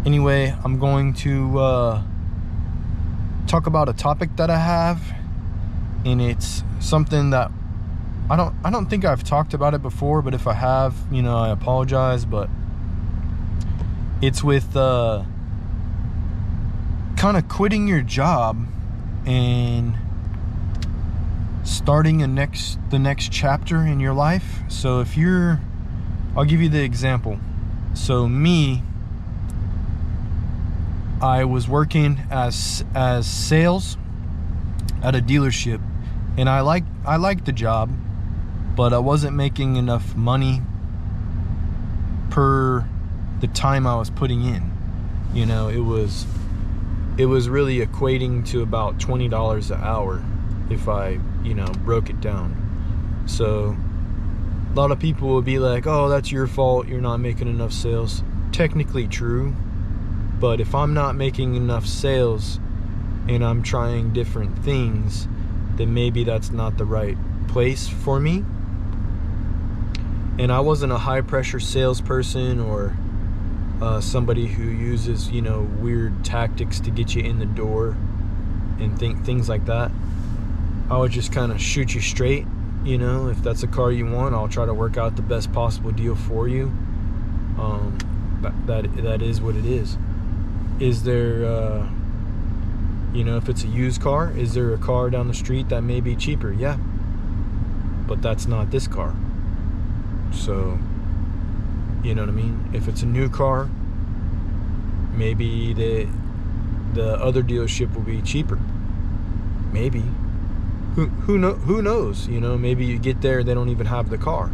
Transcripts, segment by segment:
Anyway, I'm going to talk about a topic that I have, and it's something that I don't think I've talked about it before, but if I have, I apologize. But it's with kind of quitting your job and starting the next chapter in your life. So I'll give you the example. So I was working as sales at a dealership, and I liked the job, but I wasn't making enough money per the time I was putting in. It was really equating to about $20 an hour if I, broke it down. So a lot of people would be like, oh, that's your fault, you're not making enough sales. Technically true, but if I'm not making enough sales and I'm trying different things, then maybe that's not the right place for me. And I wasn't a high pressure salesperson or somebody who uses, weird tactics to get you in the door and things like that. I would just kind of shoot you straight. If that's a car you want, I'll try to work out the best possible deal for you. That is what it is. Is there, if it's a used car, is there a car down the street that may be cheaper? Yeah, but that's not this car. So, you know what I mean? If it's a new car, maybe the other dealership will be cheaper. Maybe. Who knows? Maybe you get there and they don't even have the car.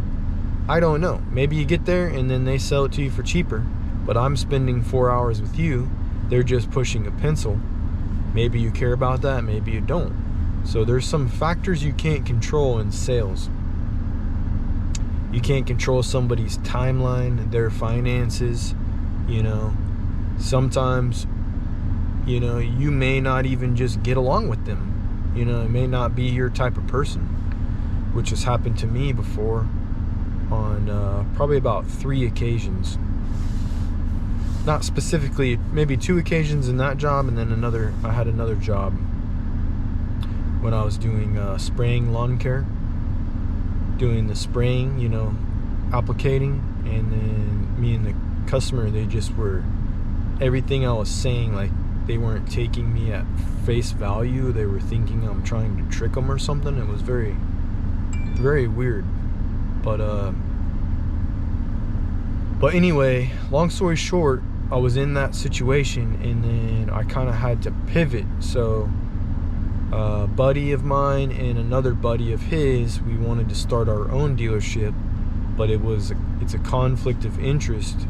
I don't know. Maybe you get there and then they sell it to you for cheaper, but I'm spending 4 hours with you. They're just pushing a pencil. Maybe you care about that, maybe you don't. So there's some factors you can't control in sales. You can't control somebody's timeline, their finances. Sometimes, you may not even just get along with them. It may not be your type of person, which has happened to me before on probably about 3 occasions. Not specifically, maybe 2 occasions in that job, and then I had another job when I was doing spraying lawn care, doing the spraying, applicating, and then me and the customer, they just were, everything I was saying, like, they weren't taking me at face value. They were thinking I'm trying to trick them or something. It was very, very weird. But anyway, long story short, I was in that situation, and then I kind of had to pivot. So a buddy of mine and another buddy of his, we wanted to start our own dealership, but it's a conflict of interest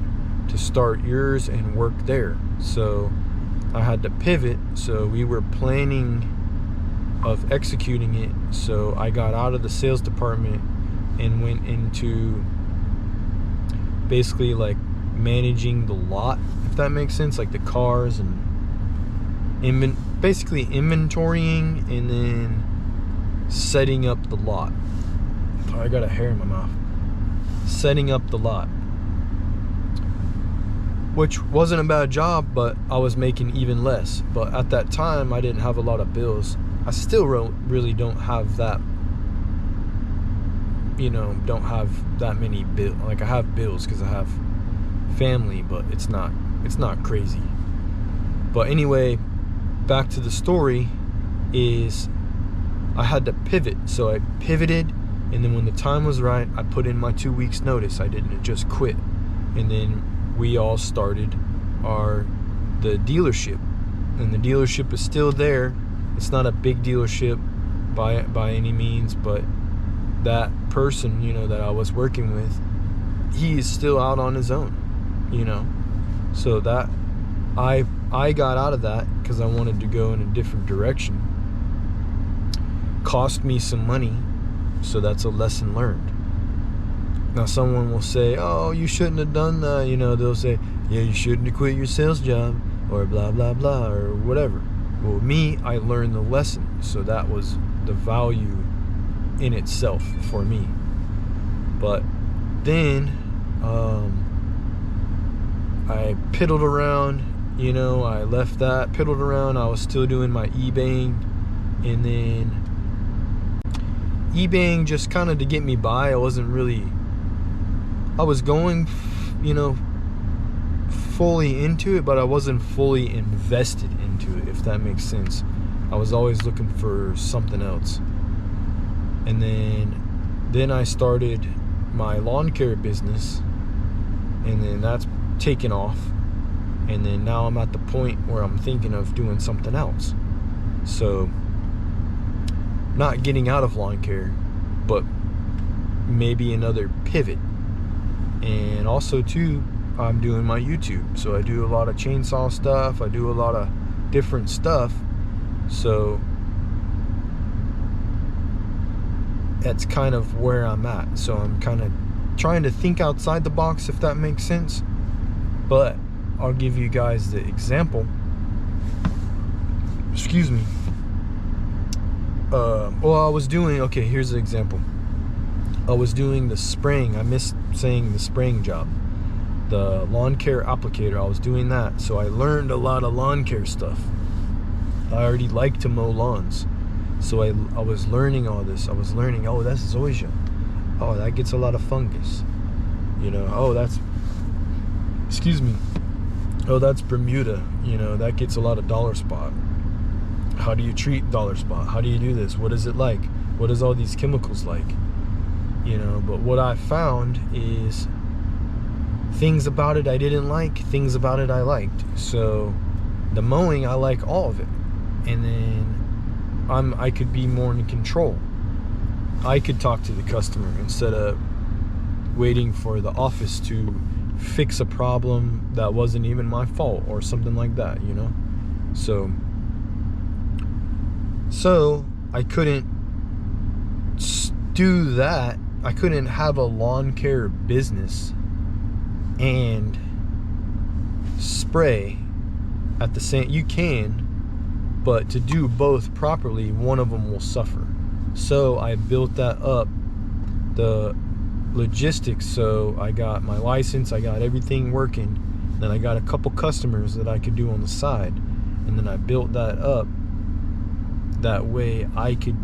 to start yours and work there. So I had to pivot. So we were planning of executing it. So I got out of the sales department and went into basically like managing the lot, if that makes sense, like the cars, and basically inventorying and then setting up the lot. I got a hair in my mouth. Setting up the lot, which wasn't a bad job, but I was making even less. But at that time, I didn't have a lot of bills. I still really don't have that, don't have that many bills. Like, I have bills because I have family, but it's not crazy. But anyway, back to the story is I had to pivot. So I pivoted, and then when the time was right, I put in my 2 weeks notice. I didn't just quit. And then we all started the dealership, and the dealership is still there. It's not a big dealership by any means, but that person, that I was working with, he is still out on his own, so that I got out of that because I wanted to go in a different direction. Cost me some money, so that's a lesson learned. Now someone will say, oh, you shouldn't have done that. They'll say, yeah, you shouldn't have quit your sales job, or blah, blah, blah, or whatever. Well, I learned the lesson. So that was the value in itself for me. But then I piddled around, you know, I left that, piddled around. I was still doing my eBaying, and then eBaying just kind of to get me by. I wasn't really, I was going, you know, fully into it, but I wasn't fully invested into it, if that makes sense. I was always looking for something else. And then I started my lawn care business, and then that's taken off. And then now I'm at the point where I'm thinking of doing something else. So, not getting out of lawn care, but maybe another pivot. And also too, I'm doing my YouTube. So I do a lot of chainsaw stuff. I do a lot of different stuff. So that's kind of where I'm at. So I'm kind of trying to think outside the box, if that makes sense. But I'll give you guys the example. Excuse me. Well, I was doing, okay, here's the example. I was doing the spraying. I missed saying the spraying job. The lawn care applicator, I was doing that. So I learned a lot of lawn care stuff. I already like to mow lawns. So I was learning all this. I was learning, oh, that's zoysia. Oh, that gets a lot of fungus. You know, oh, that's, excuse me. Oh, that's Bermuda. You know, that gets a lot of dollar spot. How do you treat dollar spot? How do you do this? What is it like? What is all these chemicals like? You know, but what I found is things about it I didn't like, things about it I liked. So the mowing, I like all of it. And then I could be more in control. I could talk to the customer instead of waiting for the office to fix a problem that wasn't even my fault or something like that, you know? So I couldn't do that. I couldn't have a lawn care business and spray at the same. You can, but to do both properly, one of them will suffer. So I built that up, the logistics. So I got my license, I got everything working, then I got a couple customers that I could do on the side, and then I built that up. That way I could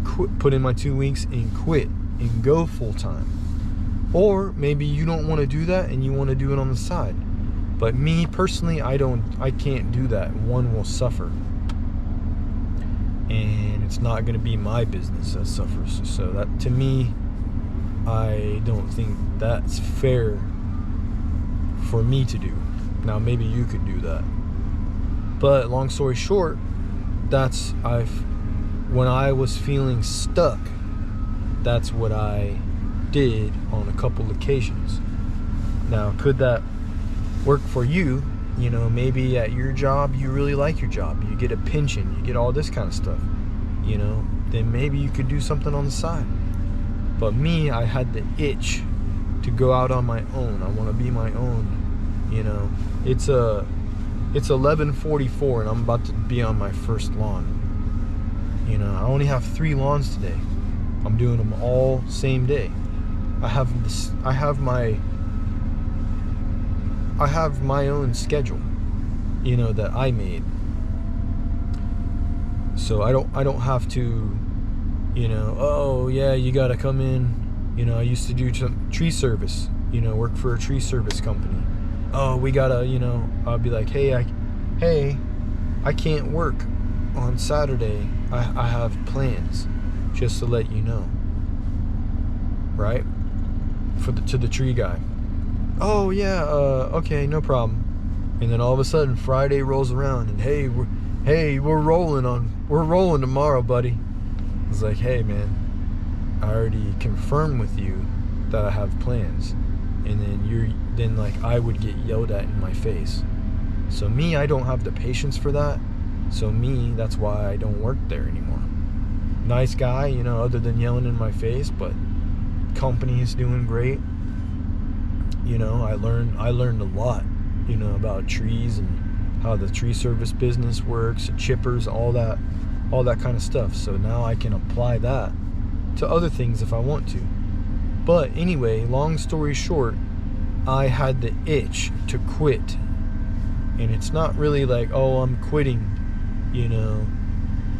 quit, put in my 2 weeks and quit and go full time. Or maybe you don't want to do that and you want to do it on the side. But me personally, I can't do that. One will suffer. And it's not going to be my business that suffers. So that, to me, I don't think that's fair for me to do. Now maybe you could do that. But long story short, when I was feeling stuck, that's what I did on a couple occasions. Now, could that work for you? You know, maybe at your job, you really like your job. You get a pension, you get all this kind of stuff. You know, then maybe you could do something on the side. But me, I had the itch to go out on my own. I want to be my own, you know. It's 11:44 and I'm about to be on my first lawn. You know, I only have 3 lawns today. I'm doing them all same day. I have my own schedule, you know, that I made. So I don't have to, you know, oh yeah, you gotta come in. You know, I used to do some tree service, you know, work for a tree service company. Oh, we gotta, you know, I'll be like, hey, I can't work on Saturday. I have plans, just to let you know, right? To the tree guy. Oh yeah, okay, no problem. And then all of a sudden Friday rolls around and hey, we're rolling tomorrow, buddy. It's like, hey man, I already confirmed with you that I have plans. And then like I would get yelled at in my face. So me, I don't have the patience for that. So me, that's why I don't work there anymore. Nice guy, you know, other than yelling in my face, but company is doing great. You know, I learned a lot, you know, about trees and how the tree service business works, chippers, all that kind of stuff. So now I can apply that to other things if I want to. But anyway, long story short, I had the itch to quit. And it's not really like, oh, I'm quitting,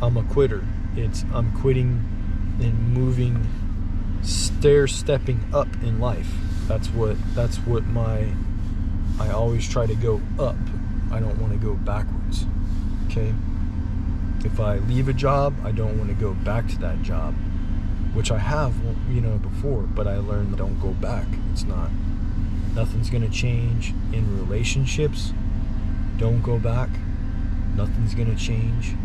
I'm a quitter. It's I'm quitting and moving, stepping up in life. That's what I always try to go up. I don't want to go backwards. Okay? If I leave a job, I don't want to go back to that job, which I have, before, but I learned don't go back. Nothing's going to change in relationships. Don't go back. Nothing's going to change.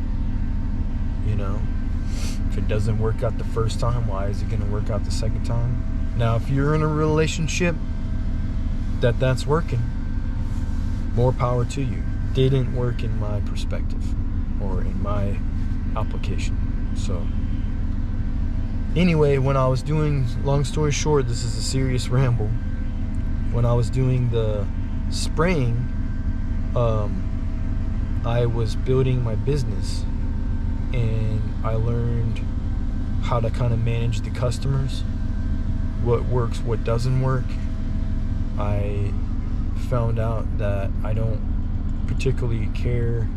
If it doesn't work out the first time, why is it going to work out the second time? Now, if you're in a relationship that's working, more power to you. Didn't work in my perspective or in my application. So anyway, when I was doing, long story short, this is a serious ramble. When I was doing the spraying, I was building my business, and I learned how to kind of manage the customers, what works, what doesn't work. I found out that I don't particularly care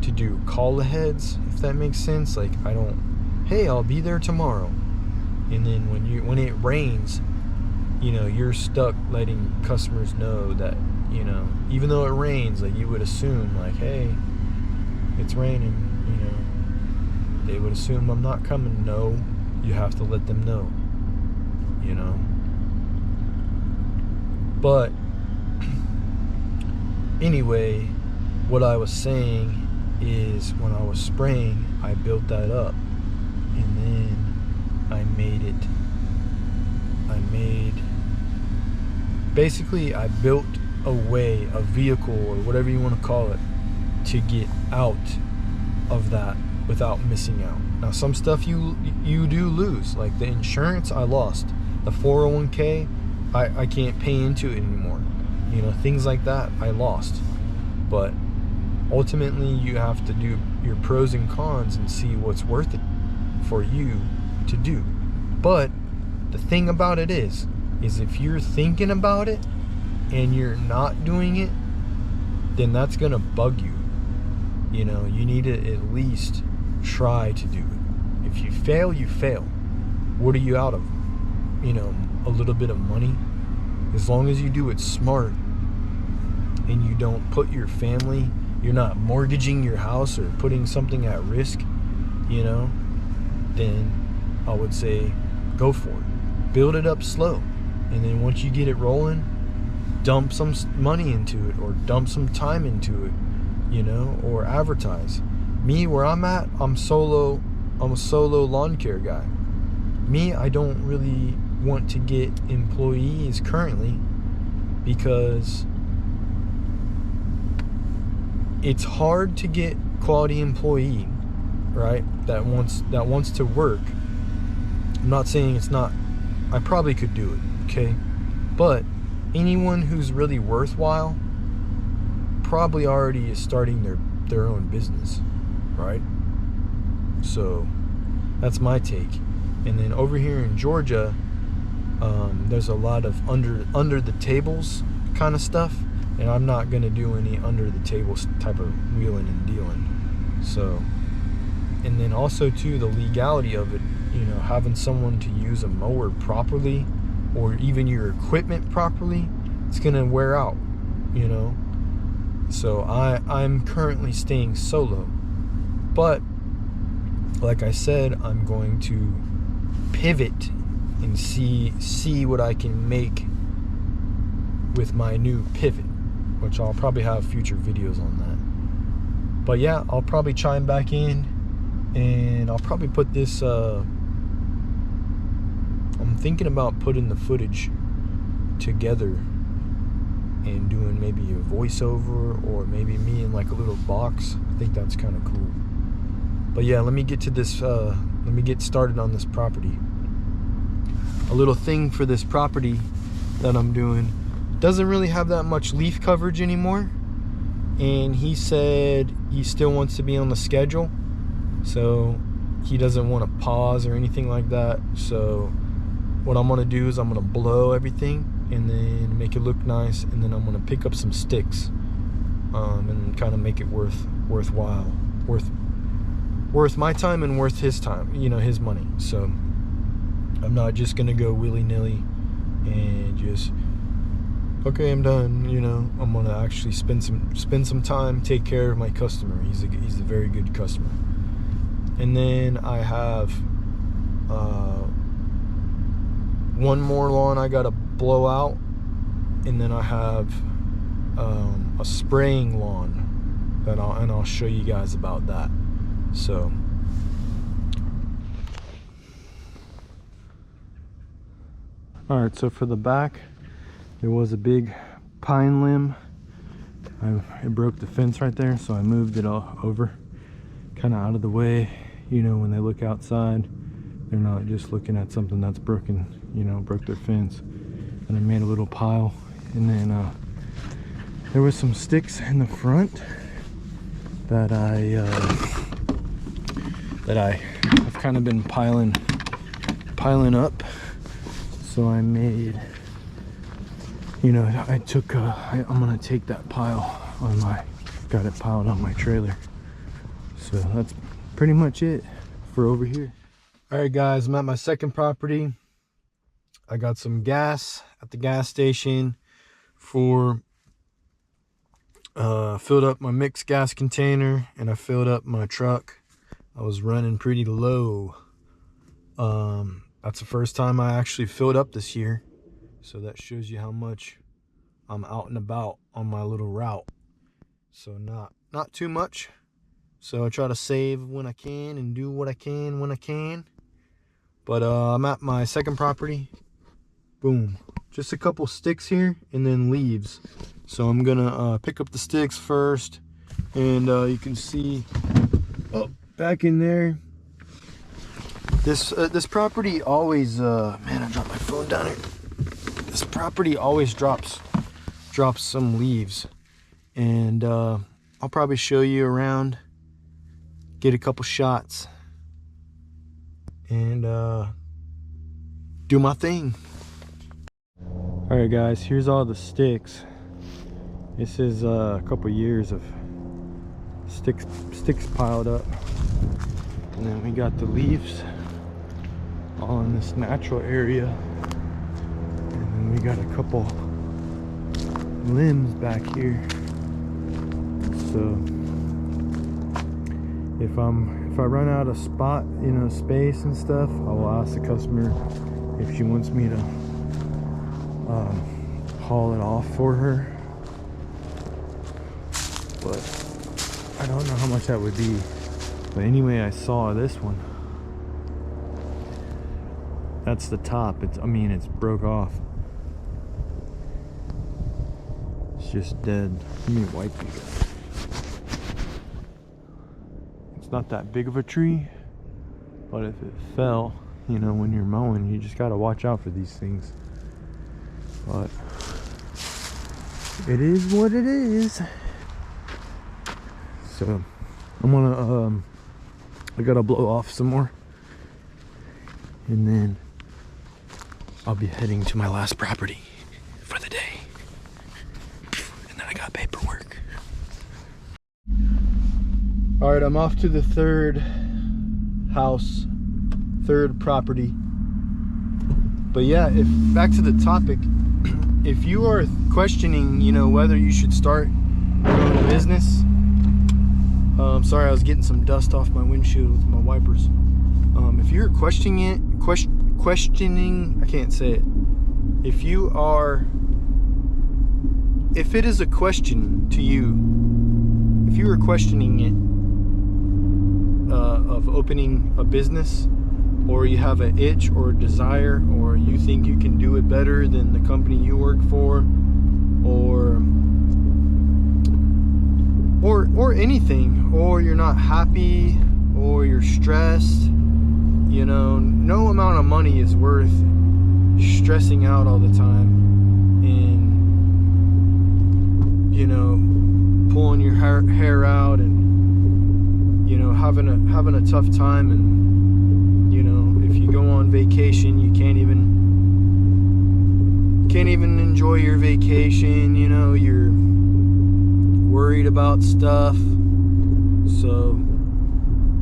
to do call aheads, if that makes sense. Like, I don't, hey, I'll be there tomorrow. And then when it rains, you're stuck letting customers know that, even though it rains, like, you would assume, like, hey, it's raining, they would assume I'm not coming. No, you have to let them know, But anyway, what I was saying is, when I was spraying, I built that up, and then I built a way, a vehicle, or whatever you want to call it, to get out of that without missing out. Now, some stuff you do lose, like the insurance I lost, the 401k I can't pay into it anymore, things like that I lost. But ultimately, you have to do your pros and cons and see what's worth it for you to do. But the thing about it is if you're thinking about it and you're not doing it, then that's gonna bug you. You need to at least try to do it. If you fail, you fail. What are you out of? A little bit of money. As long as you do it smart and you don't put your family, you're not mortgaging your house or putting something at risk, then I would say go for it. Build it up slow. And then once you get it rolling, dump some money into it, or dump some time into it, or advertise. Me, where I'm at, I'm a solo lawn care guy. Me, I don't really want to get employees currently, because it's hard to get quality employee, right? That wants to work. I'm not saying it's not. I probably could do it, okay? But anyone who's really worthwhile probably already is starting their own business, right? So that's my take. And then over here in Georgia, there's a lot of under the tables kind of stuff, and I'm not gonna do any under the tables type of wheeling and dealing. So, and then also too, the legality of it, having someone to use a mower properly, or even your equipment properly, it's gonna wear out, So I'm currently staying solo, but like I said, I'm going to pivot and see what I can make with my new pivot, which I'll probably have future videos on that. But yeah, I'll probably chime back in, and I'll probably put this I'm thinking about putting the footage together and doing maybe a voiceover, or maybe me in like a little box. I think that's kind of cool. But yeah, let me get to this, let me get started on this property. A little thing for this property that I'm doing, doesn't really have that much leaf coverage anymore, and he said he still wants to be on the schedule, so he doesn't want to pause or anything like that. So what I'm gonna do is I'm gonna blow everything, and then make it look nice, and then I'm gonna pick up some sticks, and kind of make it worthwhile, worth my time and worth his time, you know, his money. So I'm not just gonna go willy-nilly and just, okay, I'm done, you know. I'm gonna actually spend some time, take care of my customer. He's a very good customer. And then I have one more lawn I gotta blow out, and then I have a spraying lawn that I'll show you guys about that. So all right, so for the back, there was a big pine limb. It broke the fence right there, so I moved it all over, kind of out of the way. You know, when they look outside, they're not just looking at something that's broken, you know, broke their fence. And I made a little pile, and then there was some sticks in the front that I've kind of been piling up. So I made, you know, I'm gonna take that pile got it piled on my trailer. So that's pretty much it for over here. All right, guys, I'm at my second property. I got some gas at the gas station filled up my mixed gas container, and I filled up my truck. I was running pretty low. That's the first time I actually filled up this year, so that shows you how much I'm out and about on my little route. So not too much. So I try to save when I can and do what I can when I can. But I'm at my second property. Boom, just a couple sticks here and then leaves. So I'm gonna pick up the sticks first, and you can see back in there, this property always man, I dropped my phone down here. This property always drops some leaves, and I'll probably show you around, get a couple shots, and do my thing. All right, guys, here's all the sticks. This is a couple years of sticks piled up, and then we got the leaves all in this natural area, and then we got a couple limbs back here. So if I run out of spot, you know, space and stuff, I will ask the customer if she wants me to haul it off for her. But I don't know how much that would be. But anyway, I saw this one. That's the top. It's broke off. It's just dead. Let me wipe it. It's not that big of a tree, but if it fell, you know, when you're mowing, you just gotta watch out for these things. But it is what it is. So I'm gonna I gotta blow off some more, and then I'll be heading to my last property for the day, and then I got paperwork. All right, I'm off to the third property. But yeah, back to the topic, if you are questioning, you know, whether you should start your own business, I'm sorry, I was getting some dust off my windshield with my wipers. If you're questioning, I can't say it. If it is a question to you, if you are questioning it, of opening a business, or you have an itch or a desire, or you think you can do it better than the company you work for, or anything, or you're not happy, or you're stressed, you know, no amount of money is worth stressing out all the time and, you know, pulling your hair out and, you know, having a tough time. And, you know, if you go on vacation, you can't can't even enjoy your vacation, you know, you're worried about stuff. So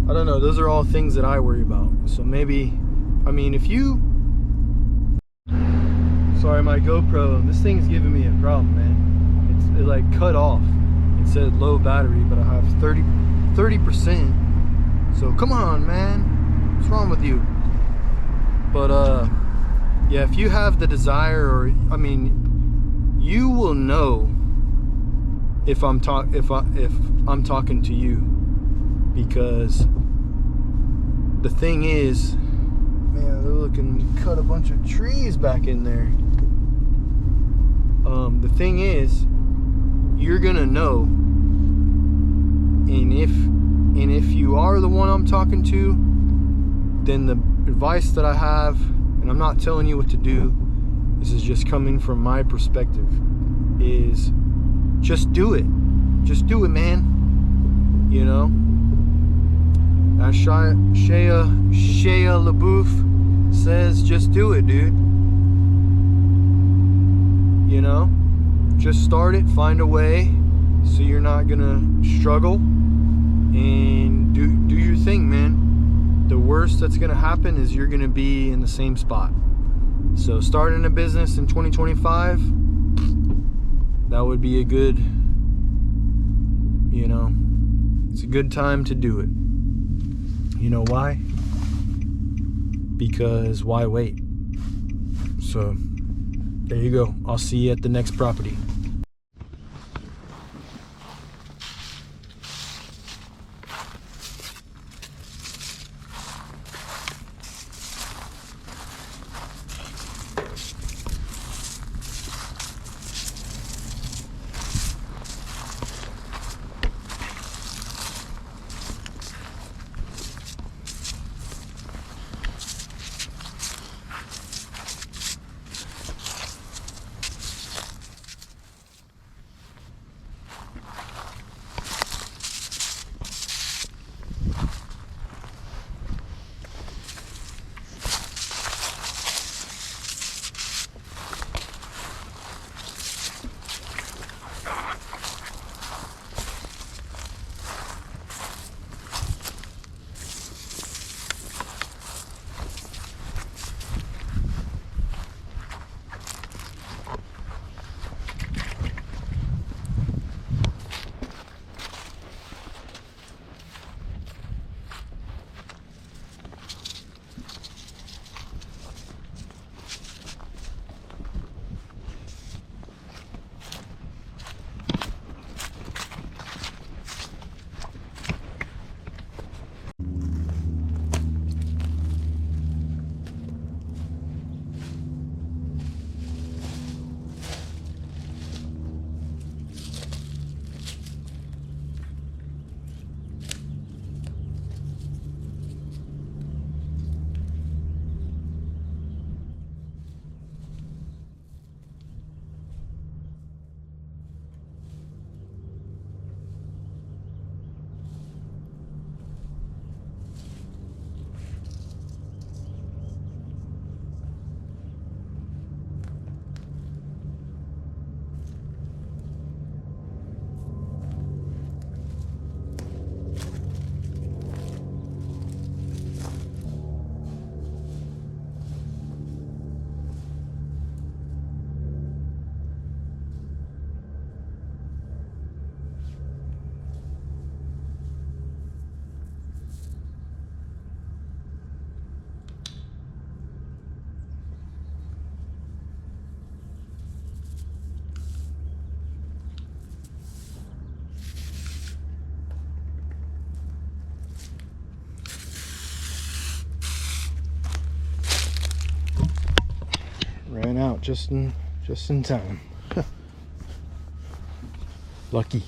I don't know, those are all things that I worry about. So maybe, I mean, if you, sorry, my GoPro, this thing's giving me a problem, man. It like cut off. It said low battery, but I have 30%. So come on, man, what's wrong with you? But yeah, if you have the desire, or I mean, you will know if I'm talking to you, because the thing is, man, they're looking to cut a bunch of trees back in there. The thing is, you're gonna know, and if you are the one I'm talking to, then the advice that I have, and I'm not telling you what to do, this is just coming from my perspective, is just do it. Just do it, man. You know? As Shia LaBeouf says, just do it, dude. You know? Just start it, find a way so you're not gonna struggle, and do your thing, man. The worst that's gonna happen is you're gonna be in the same spot. So starting a business in 2025, that would be a good, you know, it's a good time to do it. You know why? Because why wait? So there you go. I'll see you at the next property. Ran out just in time. Lucky.